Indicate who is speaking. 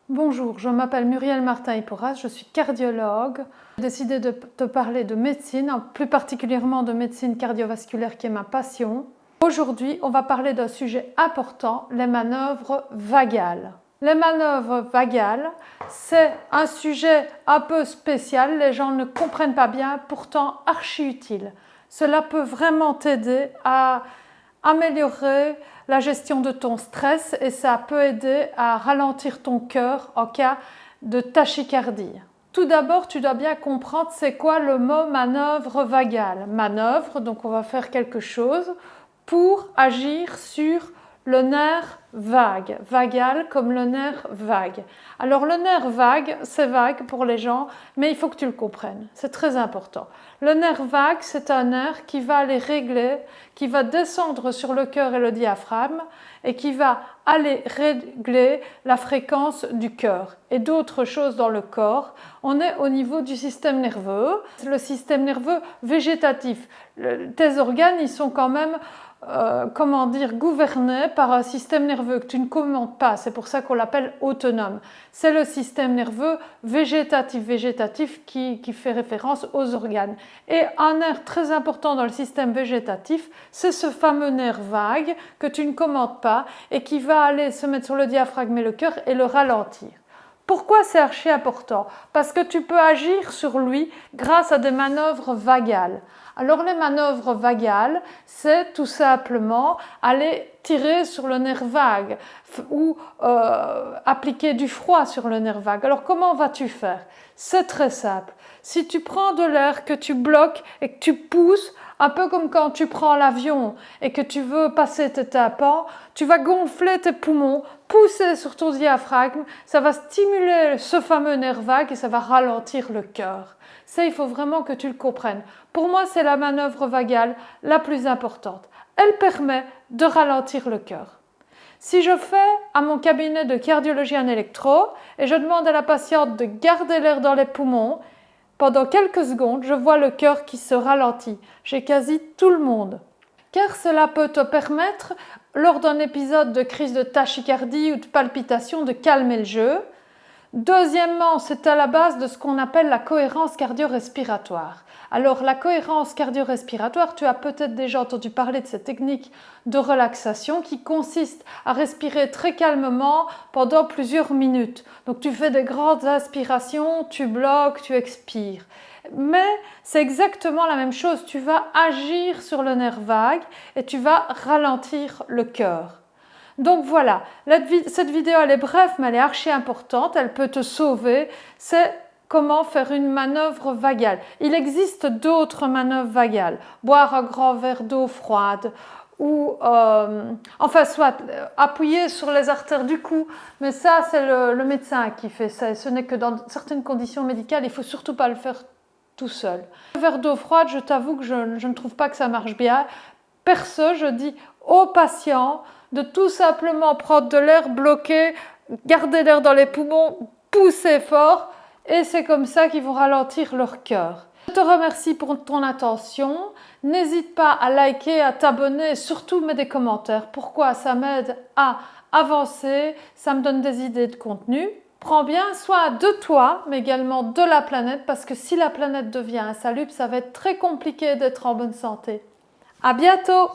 Speaker 1: Bonjour, je m'appelle Muriel Martin-Iporas, je suis cardiologue. J'ai décidé de te parler de médecine, plus particulièrement de médecine cardiovasculaire qui est ma passion. Aujourd'hui, on va parler d'un sujet important, les manœuvres vagales. Les manœuvres vagales, c'est un sujet un peu spécial, les gens ne comprennent pas bien, pourtant archi utile. Cela peut vraiment t'aider à améliorer la gestion de ton stress et ça peut aider à ralentir ton cœur en cas de tachycardie. Tout d'abord, tu dois bien comprendre c'est quoi le mot manœuvre vagale. Manœuvre, donc on va faire quelque chose pour agir sur le nerf vague, vagal comme le nerf vague. Alors le nerf vague, c'est vague pour les gens, mais il faut que tu le comprennes, c'est très important. Le nerf vague, c'est un nerf qui va aller régler, qui va descendre sur le cœur et le diaphragme et qui va aller régler la fréquence du cœur et d'autres choses dans le corps. On est au niveau du système nerveux, le système nerveux végétatif. Tes organes, ils sont quand même gouvernés par un système nerveux que tu ne commandes pas, c'est pour ça qu'on l'appelle autonome. C'est le système nerveux végétatif qui fait référence aux organes. Et un nerf très important dans le système végétatif, c'est ce fameux nerf vague que tu ne commandes pas et qui va aller se mettre sur le diaphragme et le cœur et le ralentir. Pourquoi c'est archi important? Parce que tu peux agir sur lui grâce à des manœuvres vagales. Alors les manœuvres vagales, c'est tout simplement aller tirer sur le nerf vague ou appliquer du froid sur le nerf vague. Alors comment vas-tu faire? C'est très simple. Si tu prends de l'air que tu bloques et que tu pousses, un peu comme quand tu prends l'avion et que tu veux passer tes tympans, tu vas gonfler tes poumons, pousser sur ton diaphragme, ça va stimuler ce fameux nerf vague et ça va ralentir le cœur. Ça, il faut vraiment que tu le comprennes. Pour moi, c'est la manœuvre vagale la plus importante. Elle permet de ralentir le cœur. Si je fais à mon cabinet de cardiologie en électro et je demande à la patiente de garder l'air dans les poumons, pendant quelques secondes, je vois le cœur qui se ralentit chez quasi tout le monde. Car cela peut te permettre, lors d'un épisode de crise de tachycardie ou de palpitation, de calmer le jeu. Deuxièmement, c'est à la base de ce qu'on appelle la cohérence cardio-respiratoire. Alors la cohérence cardio-respiratoire, tu as peut-être déjà entendu parler de cette technique de relaxation qui consiste à respirer très calmement pendant plusieurs minutes. Donc tu fais des grandes inspirations, tu bloques, tu expires. Mais c'est exactement la même chose, tu vas agir sur le nerf vague et tu vas ralentir le cœur. Donc voilà, cette vidéo elle est brève mais elle est archi importante, elle peut te sauver, c'est comment faire une manœuvre vagale. Il existe d'autres manœuvres vagales, boire un grand verre d'eau froide ou appuyer sur les artères du cou, mais ça c'est le médecin qui fait ça, et ce n'est que dans certaines conditions médicales, il ne faut surtout pas le faire tout seul. Un verre d'eau froide, je t'avoue que je ne trouve pas que ça marche bien. Perso, je dis aux patients de tout simplement prendre de l'air bloqué, garder l'air dans les poumons, pousser fort et c'est comme ça qu'ils vont ralentir leur cœur. Je te remercie pour ton attention. N'hésite pas à liker, à t'abonner et surtout mets des commentaires. Pourquoi? Ça m'aide à avancer, ça me donne des idées de contenu. Prends bien soin de toi, mais également de la planète parce que si la planète devient insalubre, ça va être très compliqué d'être en bonne santé. À bientôt!